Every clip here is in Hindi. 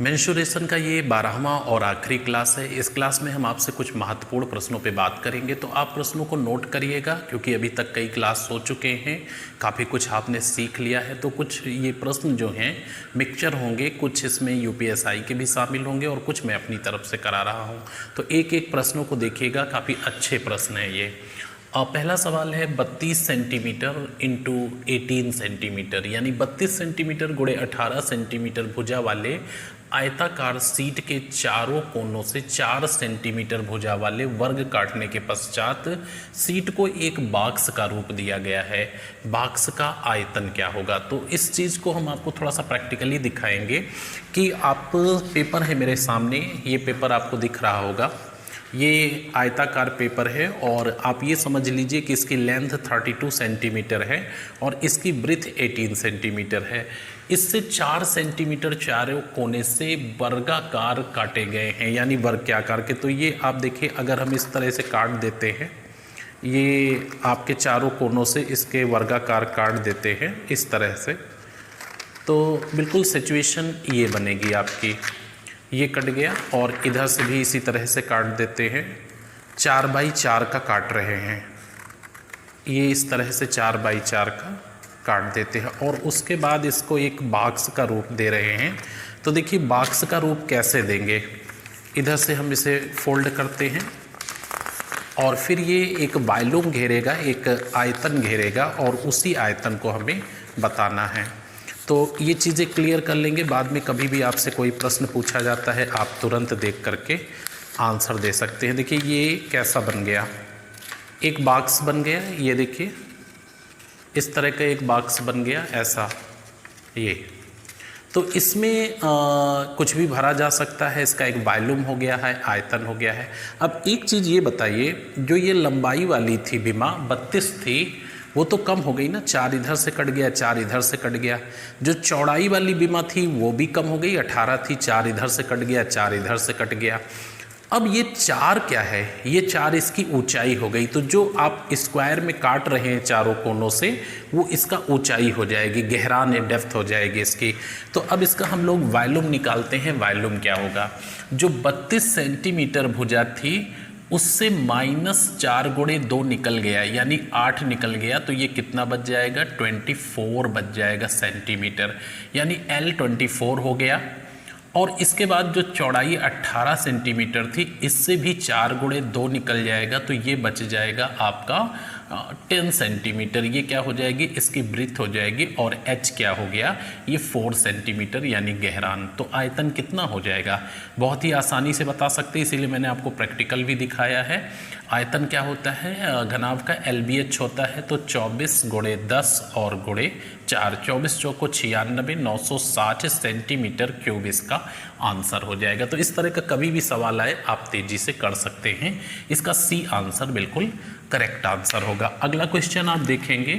मेंसुरेशन का ये 12वां और आखिरी क्लास है। इस क्लास में हम आपसे कुछ महत्वपूर्ण प्रश्नों पे बात करेंगे, तो आप प्रश्नों को नोट करिएगा क्योंकि अभी तक कई क्लास हो चुके हैं, काफ़ी कुछ आपने सीख लिया है। तो कुछ ये प्रश्न जो हैं मिक्सचर होंगे, कुछ इसमें यूपीएसआई के भी शामिल होंगे और कुछ मैं अपनी तरफ से करा रहा हूँ। तो एक एक प्रश्नों को देखिएगा, काफ़ी अच्छे प्रश्न हैं ये। पहला सवाल है 32 सेंटीमीटर इंटू 18 सेंटीमीटर, यानी 32 सेंटीमीटर गुणे 18 सेंटीमीटर भुजा वाले आयताकार सीट के चारों कोनों से 4 सेंटीमीटर भुजा वाले वर्ग काटने के पश्चात सीट को एक बॉक्स का रूप दिया गया है। बॉक्स का आयतन क्या होगा? तो इस चीज़ को हम आपको थोड़ा सा प्रैक्टिकली दिखाएंगे कि आप पेपर है मेरे सामने, ये पेपर आपको दिख रहा होगा, ये आयताकार पेपर है और आप ये समझ लीजिए कि इसकी लेंथ 32 सेंटीमीटर है और इसकी ब्रेथ 18 सेंटीमीटर है। इससे 4 सेंटीमीटर चारों कोने से वर्गाकार काटे गए हैं, यानी वर्ग के आकार के। तो ये आप देखिए, अगर हम इस तरह से काट देते हैं, ये आपके चारों कोनों से इसके वर्गाकार काट देते हैं इस तरह से, तो बिल्कुल सिचुएशन ये बनेगी आपकी। ये कट गया और इधर से भी इसी तरह से काट देते हैं, 4 बाई 4 का काट रहे हैं, ये इस तरह से 4 बाई 4 का काट देते हैं और उसके बाद इसको एक बॉक्स का रूप दे रहे हैं। तो देखिए बॉक्स का रूप कैसे देंगे, इधर से हम इसे फोल्ड करते हैं और फिर ये एक वॉल्यूम घेरेगा, एक आयतन घेरेगा और उसी आयतन को हमें बताना है। तो ये चीज़ें क्लियर कर लेंगे, बाद में कभी भी आपसे कोई प्रश्न पूछा जाता है आप तुरंत देख करके आंसर दे सकते हैं। देखिए ये कैसा बन गया, एक बॉक्स बन गया, ये देखिए इस तरह का एक बॉक्स बन गया ऐसा ये। तो इसमें कुछ भी भरा जा सकता है, इसका एक वॉल्यूम हो गया है, आयतन हो गया है। अब एक चीज़ ये बताइए, जो ये लंबाई वाली थी बीमा 32 थी, वो तो कम हो गई ना, 4 इधर से कट गया, 4 इधर से कट गया। जो चौड़ाई वाली बीमा थी वो भी कम हो गई, 18 थी, 4 इधर से कट गया, 4 इधर से कट गया। अब ये 4 क्या है? ये 4 इसकी ऊंचाई हो गई। तो जो आप स्क्वायर में काट रहे हैं चारों कोनों से, वो इसका ऊंचाई हो जाएगी, गहरान डेप्थ हो जाएगी इसकी। तो अब इसका हम लोग वॉल्यूम निकालते हैं। वॉल्यूम क्या होगा? जो 32 सेंटीमीटर भुजा थी उससे -4 गुणे 2 निकल गया, यानी 8 निकल गया। तो ये कितना बच जाएगा? 24 बच जाएगा सेंटीमीटर, यानी L 24 हो गया। और इसके बाद जो चौड़ाई 18 सेंटीमीटर थी, इससे भी 4 गुणे 2 निकल जाएगा, तो ये बच जाएगा आपका 10 सेंटीमीटर। ये क्या हो जाएगी? इसकी ब्रीथ हो जाएगी। और H क्या हो गया? ये 4 सेंटीमीटर यानी गहरान। तो आयतन कितना हो जाएगा? बहुत ही आसानी से बता सकते हैं, इसीलिए मैंने आपको प्रैक्टिकल भी दिखाया है। आयतन क्या होता है? घनाभ का LBH होता है, तो 24 गुणे 10 और गुणे 4, 24 चौको 96, 960 सेंटीमीटर क्यूब इसका आंसर हो जाएगा। तो इस तरह का कभी भी सवाल आए आप तेजी से कर सकते हैं। इसका C आंसर बिल्कुल करेक्ट आंसर होगा। अगला क्वेश्चन आप देखेंगे,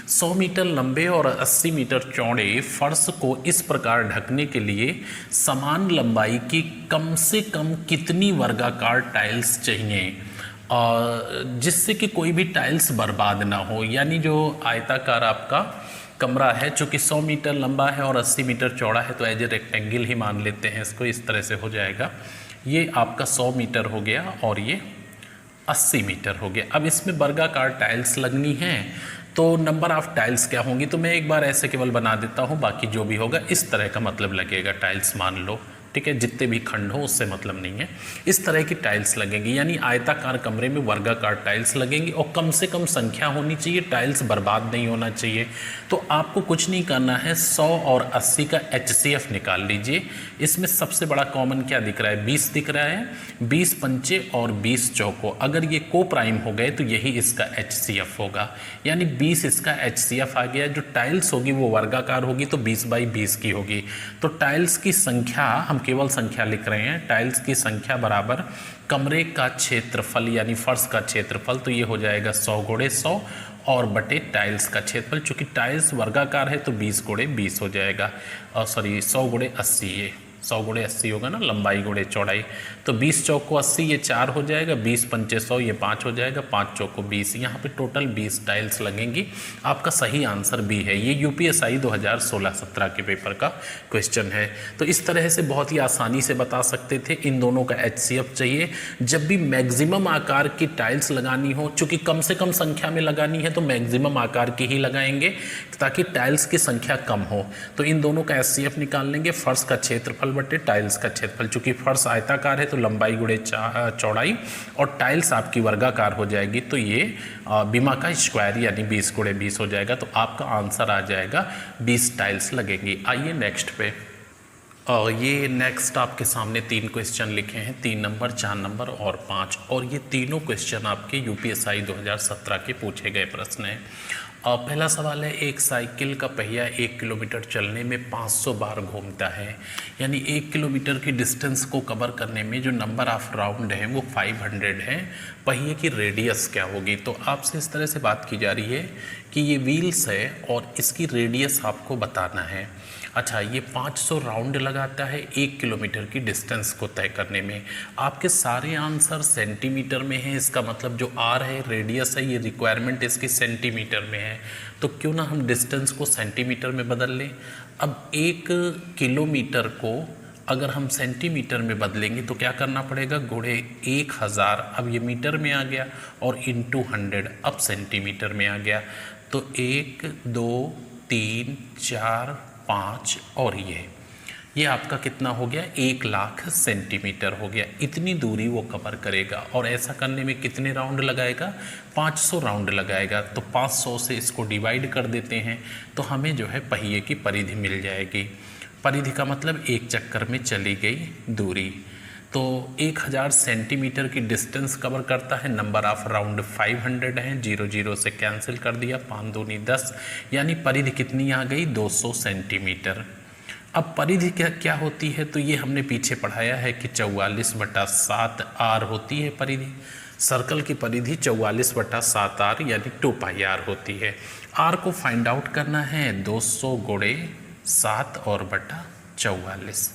100 मीटर लंबे और 80 मीटर चौड़े फर्श को इस प्रकार ढकने के लिए समान लंबाई की कम से कम कितनी वर्गाकार टाइल्स चाहिए, जिससे कि कोई भी टाइल्स बर्बाद ना हो। यानी जो आयताकार आपका कमरा है, चूँकि 100 मीटर लंबा है और 80 मीटर चौड़ा है, तो एज ए रेक्टेंगल ही मान लेते हैं इसको, इस तरह से हो जाएगा। ये आपका 100 मीटर हो गया और ये 80 मीटर हो गया। अब इसमें वर्गाकार टाइल्स लगनी है, तो नंबर ऑफ टाइल्स क्या होंगी? तो मैं एक बार ऐसे केवल बना देता हूँ, बाकी जो भी होगा इस तरह का मतलब लगेगा टाइल्स, मान लो, ठीक है। जितने भी खंड हो उससे मतलब नहीं है, इस तरह की टाइल्स लगेंगी। यानी आयताकार कमरे में वर्गाकार टाइल्स लगेंगी और कम से कम संख्या होनी चाहिए, टाइल्स बर्बाद नहीं होना चाहिए। तो आपको कुछ नहीं करना है, 100 और 80 का HCF निकाल लीजिए। इसमें सबसे बड़ा कॉमन क्या दिख रहा है? 20 दिख रहा है, 20 पंचे और 20 चौको, अगर ये को प्राइम हो गए तो यही इसका HCF होगा, यानी 20 इसका HCF आ गया। जो टाइल्स होगी वो वर्गाकार होगी, तो 20 बाई 20 की होगी। तो टाइल्स की संख्या, हम केवल संख्या लिख रहे हैं, टाइल्स की संख्या बराबर कमरे का क्षेत्रफल यानी फर्श का क्षेत्रफल, तो ये हो जाएगा 100 गुणे 100 और बटे टाइल्स का क्षेत्रफल। चूँकि टाइल्स वर्गाकार है तो 20 गुणे 20 हो जाएगा, और सॉरी 100 गुणे 80, ये 100 गुणे 80 होगा ना, लंबाई गुणे चौड़ाई। तो 20 चौक को 80, ये 4 हो जाएगा, 20 पंचे 100, ये 5 हो जाएगा, 5 चौक को 20, यहाँ पे टोटल 20 टाइल्स लगेंगी। आपका सही आंसर बी है। ये यूपीएसआई 2016-17 के पेपर का क्वेश्चन है। तो इस तरह से बहुत ही आसानी से बता सकते थे। इन दोनों का एचसीएफ चाहिए। जब भी मैक्सिमम आकार की टाइल्स लगानी हो, चूंकि कम से कम संख्या में लगानी है तो मैक्सिमम आकार की ही लगाएंगे ताकि टाइल्स की संख्या कम हो। तो इन दोनों का एचसीएफ निकाल लेंगे। फर्श का क्षेत्रफल बटे टाइल्स का क्षेत्रफल, चूंकि फर्श आयताकार है तो लंबाई गुणे चौड़ाई, और टाइल्स आपकी वर्गाकार हो जाएगी तो ये बीमा का स्क्वायर यानी 20 गुणे 20 हो जाएगा। तो आपका आंसर आ जाएगा 20 टाइल्स लगेंगी। आइए नेक्स्ट पे। ये नेक्स्ट आपके सामने 3 क्वेश्चन लिखे हैं, 3 नंबर, 4 नंबर और 5, और ये तीनों क्वेश्चन आपके यूपीएसआई 2017 के पूछे गए प्रश्न हैं। पहला सवाल है, एक साइकिल का पहिया 1 किलोमीटर चलने में 500 बार घूमता है, यानी 1 किलोमीटर की डिस्टेंस को कवर करने में जो नंबर ऑफ राउंड है वो 500 है। पहिए की रेडियस क्या होगी? तो आपसे इस तरह से बात की जा रही है कि ये व्हील्स है और इसकी रेडियस आपको बताना है। अच्छा, ये 500 राउंड लगाता है 1 किलोमीटर की डिस्टेंस को तय करने में। आपके सारे आंसर सेंटीमीटर में हैं, इसका मतलब जो आर है, रेडियस है, ये रिक्वायरमेंट इसकी सेंटीमीटर में है। तो क्यों ना हम डिस्टेंस को सेंटीमीटर में बदल लें। अब 1 किलोमीटर को अगर हम सेंटीमीटर में बदलेंगे तो क्या करना पड़ेगा, गुणे 1000, अब ये मीटर में आ गया, और इंटू 100, अब सेंटीमीटर में आ गया। तो 1 2 3 4 5 और ये आपका कितना हो गया, 1,00,000 सेंटीमीटर हो गया। इतनी दूरी वो कवर करेगा, और ऐसा करने में कितने राउंड लगाएगा, 500 राउंड लगाएगा। तो 500 से इसको डिवाइड कर देते हैं तो हमें जो है पहिए की परिधि मिल जाएगी। परिधि का मतलब एक चक्कर में चली गई दूरी। तो 1000 सेंटीमीटर की डिस्टेंस कवर करता है। नंबर ऑफ राउंड 500 है, 0 0 से कैंसिल कर दिया, 5 दूनी 10, यानी परिधि कितनी आ गई, 200 सेंटीमीटर। अब परिधि क्या होती है, तो ये हमने पीछे पढ़ाया है कि 44/7 आर होती है परिधि। सर्कल की परिधि 44/7 आर यानी 2πr होती है। आर को फाइंड आउट करना है, 200 गुणे 7 और बटा 44।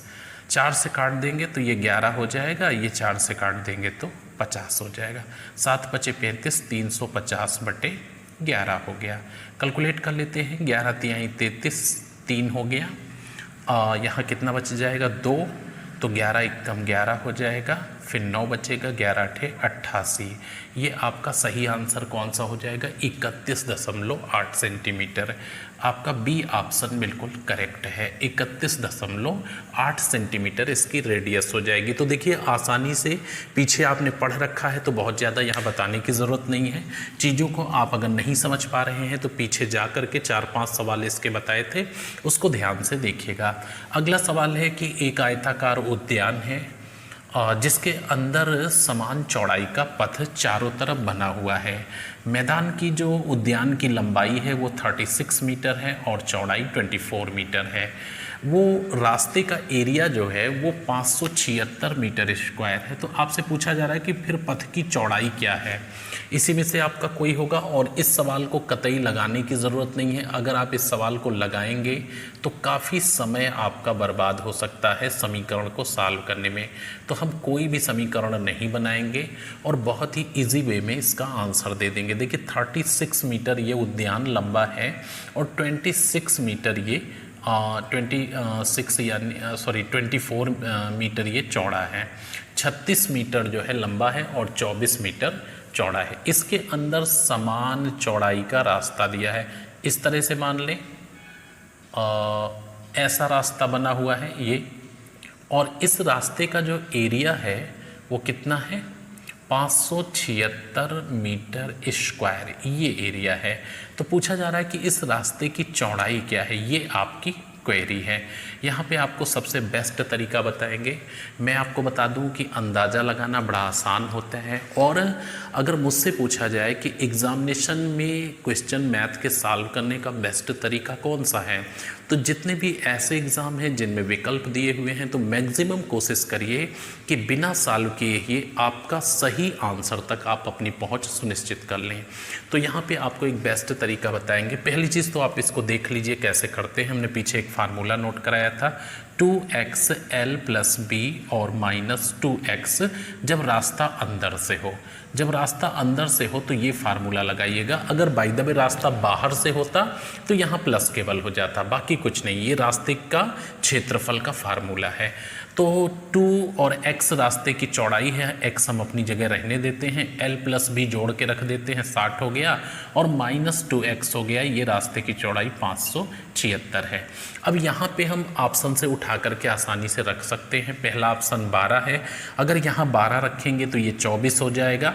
4 से काट देंगे तो ये 11 हो जाएगा, ये 4 से काट देंगे तो 50 हो जाएगा। 7 पचे 35, 350/11 हो गया। कैलकुलेट कर लेते हैं, 11 तिहाई 33, 3 हो गया। यहाँ कितना बच जाएगा, 2, तो 11 एकदम 11 हो जाएगा, फिर 9 बचेगा, 11 8 88। ये आपका सही आंसर कौन सा हो जाएगा, 31.8 सेंटीमीटर। आपका बी ऑप्शन बिल्कुल करेक्ट है, 31.8 सेंटीमीटर इसकी रेडियस हो जाएगी। तो देखिए आसानी से, पीछे आपने पढ़ रखा है तो बहुत ज़्यादा यहाँ बताने की ज़रूरत नहीं है। चीज़ों को आप अगर नहीं समझ पा रहे हैं तो पीछे जा कर के 4-5 सवाल इसके बताए थे, उसको ध्यान से देखिएगा। अगला सवाल है कि एक आयताकार उद्यान है जिसके अंदर समान चौड़ाई का पथ चारों तरफ बना हुआ है। मैदान की जो उद्यान की लंबाई है वो 36 मीटर है और चौड़ाई 24 मीटर है। वो रास्ते का एरिया जो है वो 576 मीटर स्क्वायर है। तो आपसे पूछा जा रहा है कि फिर पथ की चौड़ाई क्या है। इसी में से आपका कोई होगा, और इस सवाल को कतई लगाने की ज़रूरत नहीं है। अगर आप इस सवाल को लगाएंगे तो काफ़ी समय आपका बर्बाद हो सकता है समीकरण को सॉल्व करने में। तो हम कोई भी समीकरण नहीं बनाएंगे और बहुत ही इजी वे में इसका आंसर दे देंगे। देखिए 36 मीटर ये उद्यान लंबा है और 26 मीटर ये 24 मीटर ये चौड़ा है। 36 मीटर जो है लंबा है और 24 मीटर चौड़ा है। इसके अंदर समान चौड़ाई का रास्ता दिया है। इस तरह से मान लें ऐसा रास्ता बना हुआ है ये, और इस रास्ते का जो एरिया है वो कितना है, 576 मीटर स्क्वायर ये एरिया है। तो पूछा जा रहा है कि इस रास्ते की चौड़ाई क्या है, ये आपकी क्वेरी है। यहाँ पे आपको सबसे बेस्ट तरीका बताएंगे। मैं आपको बता दूँ कि अंदाज़ा लगाना बड़ा आसान होता है, और अगर मुझसे पूछा जाए कि एग्ज़ामिनेशन में क्वेश्चन मैथ के सॉल्व करने का बेस्ट तरीका कौन सा है, तो जितने भी ऐसे एग्ज़ाम हैं जिनमें विकल्प दिए हुए हैं तो मैक्सिमम कोशिश करिए कि बिना सॉल्व किए ही आपका सही आंसर तक आप अपनी पहुंच सुनिश्चित कर लें। तो यहाँ पे आपको एक बेस्ट तरीका बताएंगे। पहली चीज़ तो आप इसको देख लीजिए कैसे करते हैं। हमने पीछे एक फार्मूला नोट कराया था 2xl + b और -2x जब रास्ता अंदर से हो। जब रास्ता अंदर से हो तो ये फार्मूला लगाइएगा। अगर बाय द वे रास्ता बाहर से होता तो यहाँ प्लस केवल हो जाता, बाकी कुछ नहीं। ये रास्ते का क्षेत्रफल का फार्मूला है। तो 2 और x रास्ते की चौड़ाई है, x हम अपनी जगह रहने देते हैं, l + b जोड़ के रख देते हैं, 60 हो गया, और -2x हो गया। ये रास्ते की चौड़ाई 576 है। अब यहाँ पे हम ऑप्शन से उठा करके आसानी से रख सकते हैं। पहला ऑप्शन 12 है, अगर यहाँ 12 रखेंगे तो ये 24 हो जाएगा,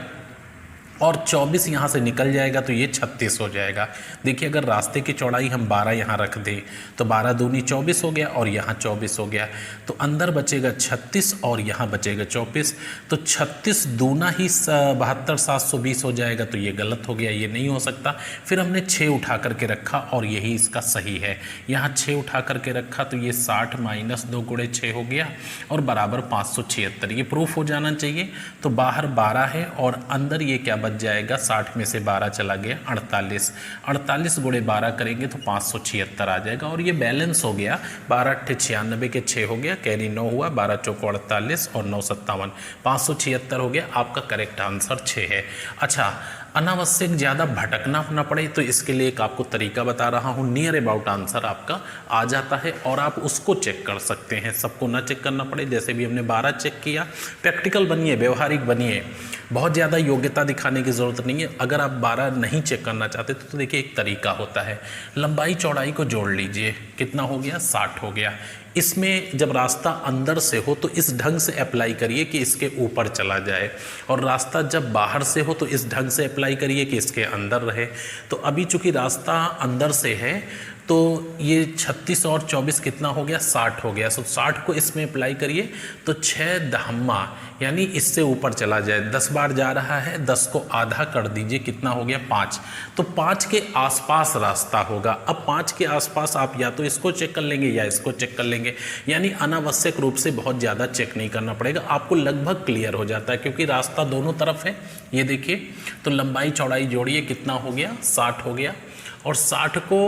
और 24 यहाँ से निकल जाएगा तो ये 36 हो जाएगा। देखिए अगर रास्ते की चौड़ाई हम 12 यहाँ रख दें तो 12 दूनी 24 हो गया, और यहाँ 24 हो गया, तो अंदर बचेगा 36 और यहाँ बचेगा 24। तो 36 दूना ही 72 720 हो जाएगा, तो ये गलत हो गया, ये नहीं हो सकता। फिर हमने 6 उठा करके रखा और यही इसका सही है। यहाँ 6 उठा करके रखा तो ये 60 - 2 × 6 हो गया और बराबर 576। ये प्रूफ हो जाना चाहिए। तो बाहर 12 है और अंदर ये क्या बच जाएगा, 60 में से 12 चला गया 48। 48 × 12 करेंगे तो 576 आ जाएगा, और ये बैलेंस हो गया। 12 × 8 = 96 के 6 हो गया, कैरी 9 हुआ, 12 × 4 = 48 और 9 × 57 576 हो गया। आपका करेक्ट आंसर 6 है। अच्छा, अनावश्यक ज़्यादा भटकना ना पड़े तो इसके लिए एक आपको तरीका बता रहा हूँ। नियर अबाउट आंसर आपका आ जाता है और आप उसको चेक कर सकते हैं, सबको ना चेक करना पड़े। जैसे भी हमने 12 चेक किया। प्रैक्टिकल बनिए, व्यवहारिक बनिए, बहुत ज़्यादा योग्यता दिखाने की ज़रूरत नहीं है। अगर आप 12 नहीं चेक करना चाहते तो देखिए एक तरीका होता है, लंबाई चौड़ाई को जोड़ लीजिए, कितना हो गया, 60 हो गया। इसमें जब रास्ता अंदर से हो तो इस ढंग से अप्लाई करिए कि इसके ऊपर चला जाए, और रास्ता जब बाहर से हो तो इस ढंग से अप्लाई करिए कि इसके अंदर रहे। तो अभी चूंकि रास्ता अंदर से है तो ये 36 और 24 कितना हो गया, 60 हो गया। सो 60 को इसमें अप्लाई करिए तो 6 दहम्मा यानी इससे ऊपर चला जाए। 10 बार जा रहा है, 10 को आधा कर दीजिए, कितना हो गया, 5। तो 5 के आसपास रास्ता होगा। अब 5 के आसपास आप या तो इसको चेक कर लेंगे या इसको चेक कर लेंगे, यानी अनावश्यक रूप से बहुत ज़्यादा चेक नहीं करना पड़ेगा, आपको लगभग क्लियर हो जाता है क्योंकि रास्ता दोनों तरफ है। ये देखिए, तो लंबाई चौड़ाई जोड़िए, कितना हो गया, 60 हो गया, और 60 को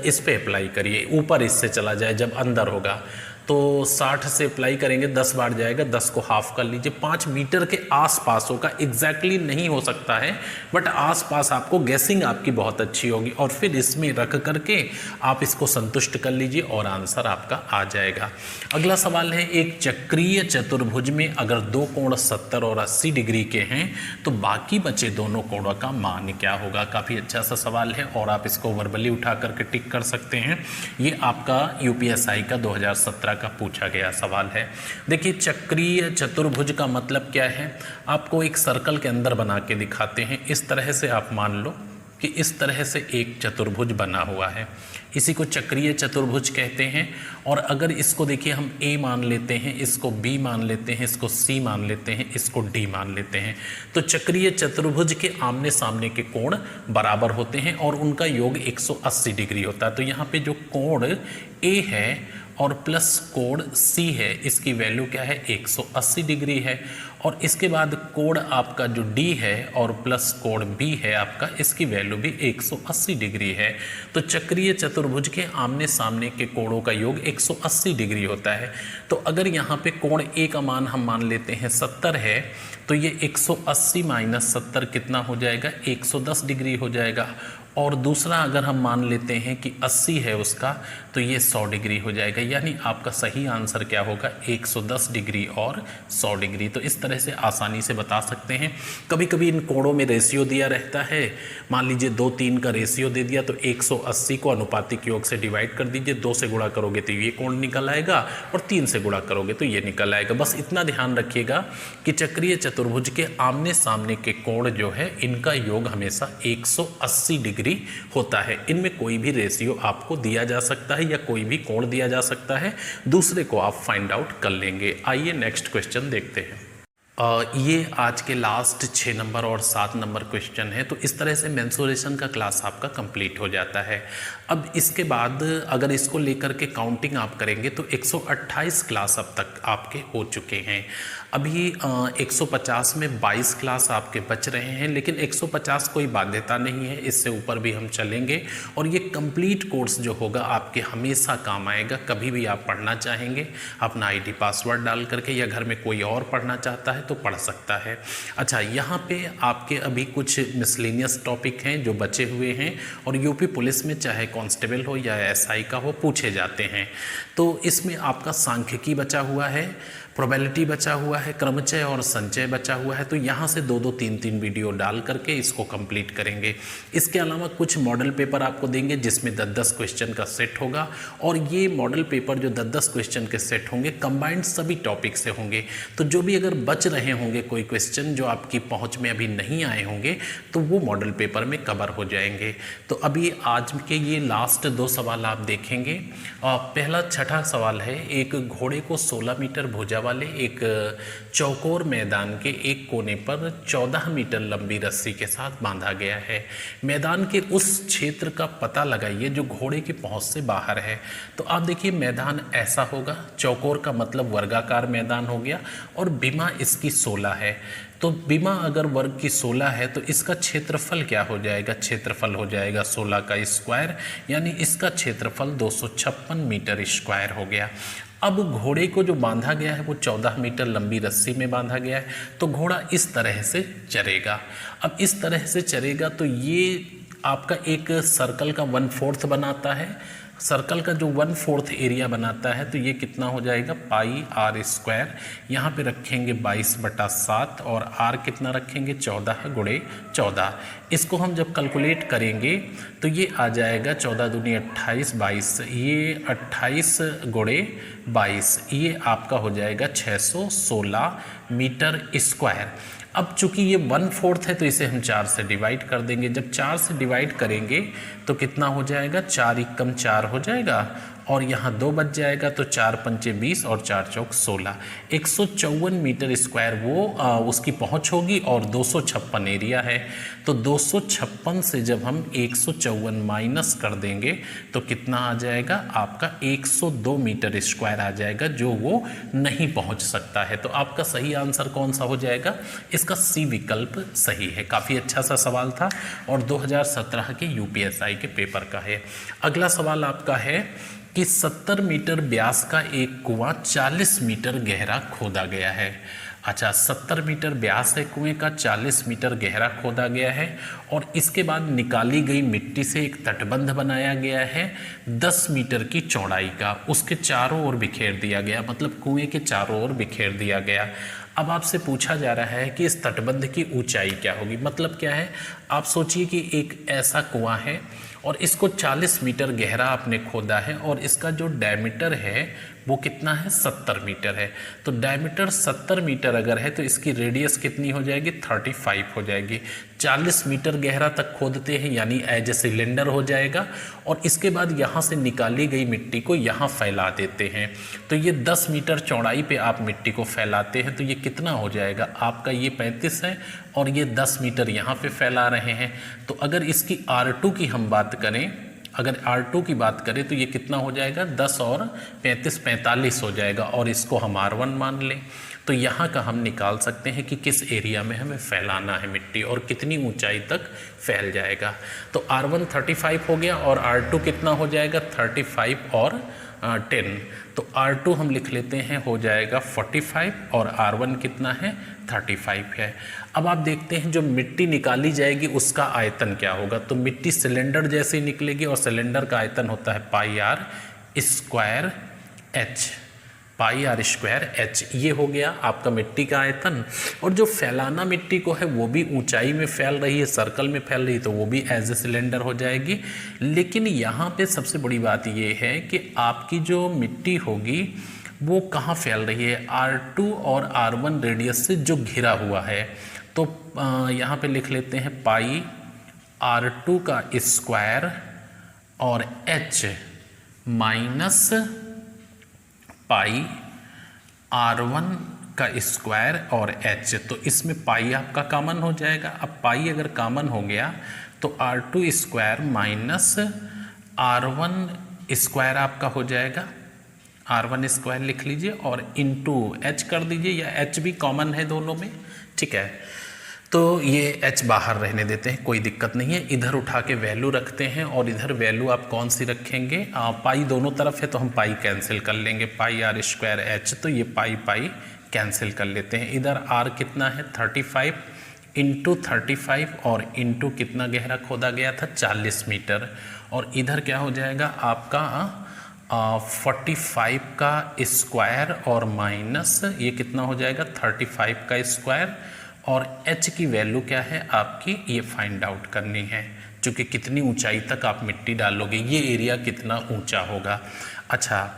इस पे अप्लाई करिए, ऊपर इससे चला जाए जब अंदर होगा। तो 60 से अप्लाई करेंगे, 10 बार जाएगा, 10 को हाफ कर लीजिए, 5 मीटर के आसपास होगा। एग्जैक्टली नहीं हो सकता है, बट आसपास आपको गैसिंग आपकी बहुत अच्छी होगी, और फिर इसमें रख करके आप इसको संतुष्ट कर लीजिए और आंसर आपका आ जाएगा। अगला सवाल है, एक चक्रीय चतुर्भुज में अगर 2 कोण 70 और 80 डिग्री के हैं तो बाकी बचे दोनों कोणों का मान क्या होगा। काफ़ी अच्छा सा सवाल है और आप इसको वर्बली उठा करके टिक कर सकते हैं। ये आपका यूपीएसआई का 2017 का पूछा गया सवाल है। देखिए, चक्रीय चतुर्भुज का मतलब क्या है, आपको एक सर्कल के अंदर बना के दिखाते हैं। इस तरह से आप मान लो कि इस तरह से एक चतुर्भुज बना हुआ है, इसी को चक्रीय चतुर्भुज कहते हैं। और अगर इसको देखिए हम A मान लेते हैं, इसको B मान लेते हैं, इसको C मान लेते हैं, इसको D मान लेते हैं, तो चक्रीय चतुर्भुज के आमने सामने के कोण बराबर होते हैं और उनका योग 180 डिग्री होता है। तो यहाँ पे जो कोण A है और प्लस कोण C है, इसकी वैल्यू क्या है, 180 डिग्री है। और इसके बाद कोण आपका जो D है और प्लस कोण B है आपका, इसकी वैल्यू भी 180 डिग्री है। तो चक्रीय चतुर्भुज के आमने सामने के कोणों का योग 180 डिग्री होता है। तो अगर यहाँ पे कोण A का मान हम मान लेते हैं 70 है, तो ये 180 - 70 कितना हो जाएगा, 110 डिग्री हो जाएगा। और दूसरा अगर हम मान लेते हैं कि 80 है उसका, तो ये 100 डिग्री हो जाएगा। यानी आपका सही आंसर क्या होगा, 110 डिग्री और 100 डिग्री। तो इस तरह से आसानी से बता सकते हैं। कभी कभी इन कोणों में रेशियो दिया रहता है, मान लीजिए 2 3 का रेशियो दे दिया, तो 180 को अनुपातिक योग से डिवाइड कर दीजिए, 2 से गुणा करोगे तो ये कोण निकल आएगा और 3 से गुणा करोगे तो ये निकल आएगा। बस इतना ध्यान रखिएगा कि चक्रीय चतुर्भुज के आमने सामने के कोण जो है, इनका योग हमेशा 180 डिग्री होता है। इनमें कोई भी रेशियो आपको दिया जा सकता है या कोई भी कोण दिया जा सकता है, दूसरे को आप फाइंड आउट कर लेंगे। आइए नेक्स्ट क्वेश्चन देखते हैं। ये आज के लास्ट 6 नंबर और 7 नंबर क्वेश्चन है। तो इस तरह से मेंसुरेशन का क्लास आपका कंप्लीट हो जाता है। अब इसके बाद अगर इसको लेकर के काउंटिंग आप करेंगे तो 128 क्लास अब तक आपके हो चुके हैं। अभी 150 में 22 क्लास आपके बच रहे हैं, लेकिन 150 कोई बाध्यता नहीं है, इससे ऊपर भी हम चलेंगे और ये कंप्लीट कोर्स जो होगा आपके हमेशा काम आएगा। कभी भी आप पढ़ना चाहेंगे अपना आईडी पासवर्ड डाल करके, या घर में कोई और पढ़ना चाहता है तो पढ़ सकता है। अच्छा, यहाँ पे आपके अभी कुछ मिसलेनियस टॉपिक हैं जो बचे हुए हैं और यूपी पुलिस में चाहे कांस्टेबल हो या एसआई का हो पूछे जाते हैं। तो इसमें आपका सांख्यिकी बचा हुआ है, प्रोबेबिलिटी बचा हुआ है, क्रमचय और संचय बचा हुआ है। तो यहाँ से 2-2 3-3 वीडियो डाल करके इसको कंप्लीट करेंगे। इसके अलावा कुछ मॉडल पेपर आपको देंगे जिसमें 10-10 क्वेश्चन का सेट होगा, और ये मॉडल पेपर जो 10-10 क्वेश्चन के सेट होंगे कंबाइंड सभी टॉपिक से होंगे। तो जो भी अगर बच रहे होंगे कोई क्वेश्चन जो आपकी पहुँच में अभी नहीं आए होंगे तो वो मॉडल पेपर में कवर हो जाएंगे। तो अभी आज के ये लास्ट 2 सवाल आप देखेंगे। पहला छठा सवाल है, एक घोड़े को 16 मीटर भुजा वाले एक चौकोर मैदान के एक कोने पर 14 मीटर लंबी रस्सी के साथ बांधा गया है। मैदान के उस क्षेत्र का पता लगाइए जो घोड़े की पहुंच से बाहर है। तो आप देखिए मैदान ऐसा होगा, चौकोर का मतलब वर्गाकार मैदान हो गया, और बीमा इसकी 16 है। तो बीमा अगर वर्ग की 16 है तो इसका क्षेत्रफल क्या हो जाएगा? क्षेत्रफल हो जाएगा 16 का स्क्वायर, यानी इसका क्षेत्रफल 256 मीटर स्क्वायर हो गया। अब घोड़े को जो बांधा गया है वो 14 मीटर लंबी रस्सी में बांधा गया है, तो घोड़ा इस तरह से चलेगा। अब इस तरह से चलेगा तो ये आपका एक सर्कल का 1/4 बनाता है। सर्कल का जो 1/4 एरिया बनाता है तो ये कितना हो जाएगा? पाई आर स्क्वायर। यहाँ पे रखेंगे 22/7 और आर कितना रखेंगे? 14 गुणे 14। इसको हम जब कैलकुलेट करेंगे तो ये आ जाएगा 14 दूनी 28, 22, ये 28 गुणे 22, ये आपका हो जाएगा 616 मीटर स्क्वायर। अब चूंकि ये 1/4 है तो इसे हम 4 से डिवाइड कर देंगे। जब 4 से डिवाइड करेंगे तो कितना हो जाएगा? 4 एकम 4 हो जाएगा, और यहाँ 2 बच जाएगा, तो 4 पंचे 20 और 4 चौक 16। 154 मीटर स्क्वायर वो उसकी पहुँच होगी, और 256 एरिया है। तो 256 से जब हम 154 माइनस कर देंगे तो कितना आ जाएगा? आपका 102 मीटर स्क्वायर आ जाएगा, जो वो नहीं पहुँच सकता है। तो आपका सही आंसर कौन सा हो जाएगा? इसका सी विकल्प सही है। काफ़ी अच्छा सा सवाल था और 2017 के यूपीएसआई के पेपर का है। अगला सवाल आपका है कि 70 मीटर व्यास का एक कुआं 40 मीटर गहरा खोदा गया है। अच्छा, 70 मीटर व्यास है कुएं का, 40 मीटर गहरा खोदा गया है, और इसके बाद निकाली गई मिट्टी से एक तटबंध बनाया गया है 10 मीटर की चौड़ाई का। उसके चारों ओर बिखेर दिया गया, मतलब कुएं के चारों ओर बिखेर दिया गया। अब आपसे पूछा जा रहा है कि इस तटबंध की ऊंचाई क्या होगी। मतलब क्या है? आप सोचिए कि एक ऐसा कुआं है और इसको 40 मीटर गहरा आपने खोदा है, और इसका जो डायमीटर है वो कितना है? 70 मीटर है। तो डायमीटर 70 मीटर अगर है तो इसकी रेडियस कितनी हो जाएगी? 35 हो जाएगी। 40 मीटर गहरा तक खोदते हैं, यानी एज ए सिलेंडर हो जाएगा, और इसके बाद यहाँ से निकाली गई मिट्टी को यहाँ फैला देते हैं। तो ये 10 मीटर चौड़ाई पे आप मिट्टी को फैलाते हैं, तो ये कितना हो जाएगा? आपका ये 35 है और ये 10 मीटर यहाँ पे फैला रहे हैं। तो अगर इसकी R2 की हम बात करें, अगर R2 की बात करें तो ये कितना हो जाएगा? 10 और 35 45 हो जाएगा, और इसको हम R1 मान लें। तो यहाँ का हम निकाल सकते हैं कि किस एरिया में हमें फैलाना है मिट्टी और कितनी ऊंचाई तक फैल जाएगा। तो R1 35 हो गया, और R2 कितना हो जाएगा? 35 और 10। तो R2 हम लिख लेते हैं हो जाएगा 45, और R1 कितना है? 35 है। अब आप देखते हैं जो मिट्टी निकाली जाएगी उसका आयतन क्या होगा। तो मिट्टी सिलेंडर जैसे निकलेगी, और सिलेंडर का आयतन होता है pi r square h. Pi r square h, ये हो गया आपका मिट्टी का आयतन। और जो फैलाना मिट्टी को है वो भी ऊंचाई में फैल रही है, सर्कल में फैल रही है, तो वो भी एज ए सिलेंडर हो जाएगी। लेकिन यहाँ पे सबसे बड़ी बात ये है कि आपकी जो मिट्टी होगी वो कहाँ फैल रही है? R2 और R1 रेडियस से जो घिरा हुआ है। तो यहाँ पे लिख लेते हैं पाई R2 का स्क्वायर और H माइनस पाई R1 का स्क्वायर और h, तो इसमें पाई आपका कॉमन हो जाएगा। अब पाई अगर कॉमन हो गया तो r2 square minus r1 square आपका हो जाएगा, r1 स्क्वायर लिख लीजिए और इंटू h कर दीजिए, या h भी कॉमन है दोनों में, ठीक है। तो ये h बाहर रहने देते हैं, कोई दिक्कत नहीं है। इधर उठा के वैल्यू रखते हैं और इधर वैल्यू आप कौन सी रखेंगे, पाई दोनों तरफ है तो हम पाई कैंसिल कर लेंगे, पाई r स्क्वायर h, तो ये पाई पाई कैंसिल कर लेते हैं। इधर r कितना है 35 इंटू 35 और इंटू कितना गहरा खोदा गया था 40 मीटर, और इधर क्या हो जाएगा आपका 45 का स्क्वायर और माइनस ये कितना हो जाएगा 35 का स्क्वायर, और h की वैल्यू क्या है आपकी ये फाइंड आउट करनी है, क्योंकि कितनी ऊंचाई तक आप मिट्टी डालोगे, ये एरिया कितना ऊंचा होगा। अच्छा,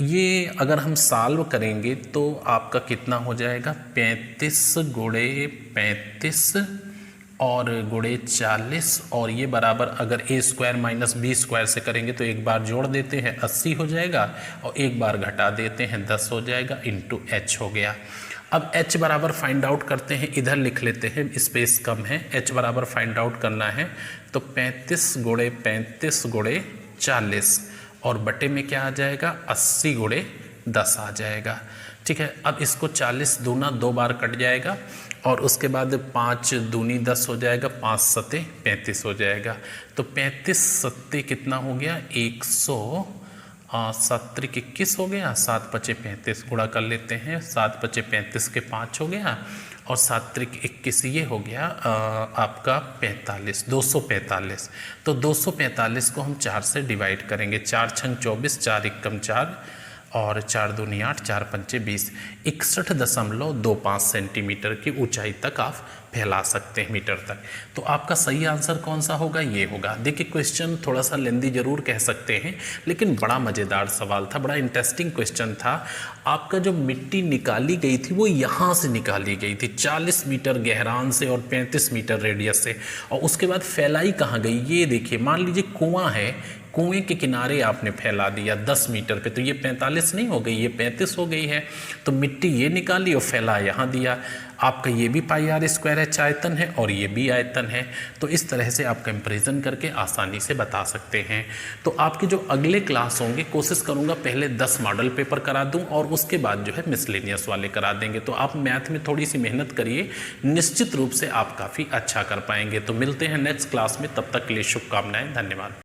ये अगर हम सॉल्व करेंगे तो आपका कितना हो जाएगा 35 गुणे 35 और गुणे 40, और ये बराबर अगर a square minus b square से करेंगे तो एक बार जोड़ देते हैं 80 हो जाएगा, और एक बार घटा देते हैं 10 हो जाएगा, इंटू h हो गया। अब h बराबर फाइंड आउट करते हैं, इधर लिख लेते हैं, स्पेस कम है, h बराबर फाइंड आउट करना है तो 35 गुणे 35 गुणे 40 और बटे में क्या आ जाएगा 80 गुणे 10 आ जाएगा, ठीक है। अब इसको 40 दूना 2 बार कट जाएगा और उसके बाद 5 दूनी 10 हो जाएगा, 5 सत्ते 35 हो जाएगा, तो 35 सत्ते कितना हो गया 100, 7 त्रिक 21 हो गया, 7 पचे 35 गुणा कर लेते हैं, 7 पचे 35 के 5 हो गया और 7 त्रिक 21 ये हो गया आपका 45, 245। तो 245 को हम 4 से डिवाइड करेंगे, 4 छंग 24, 4 एकम 4 और 4 दूनी 8, 4 पंचे 20, 61.25 सेंटीमीटर की ऊंचाई तक आप फैला सकते हैं मीटर तक। तो आपका सही आंसर कौन सा होगा, ये होगा। देखिए क्वेश्चन थोड़ा सा लेंदी जरूर कह सकते हैं, लेकिन बड़ा मज़ेदार सवाल था, बड़ा इंटरेस्टिंग क्वेश्चन था। आपका जो मिट्टी निकाली गई थी वो यहाँ से निकाली गई थी 40 मीटर गहरान से और 35 मीटर रेडियस से, और उसके बाद फैलाई कहाँ गई ये देखिए, मान लीजिए कुआं है, कुएं के किनारे आपने फैला दिया 10 मीटर पे, तो ये 45 नहीं हो गई, ये 35 हो गई है। तो मिट्टी ये निकाली और फैला यहाँ दिया। आपका ये भी पाई r स्क्वायर एच आयतन है और ये भी आयतन है, तो इस तरह से आप कंपैरिजन करके आसानी से बता सकते हैं। तो आपके जो अगले क्लास होंगे कोशिश करूँगा पहले 10 मॉडल पेपर करा दूँ और उसके बाद जो है मिसलेनियस वाले करा देंगे। तो आप मैथ में थोड़ी सी मेहनत करिए, निश्चित रूप से आप काफ़ी अच्छा कर पाएंगे। तो मिलते हैं नेक्स्ट क्लास में, तब तक के लिए शुभकामनाएं, धन्यवाद।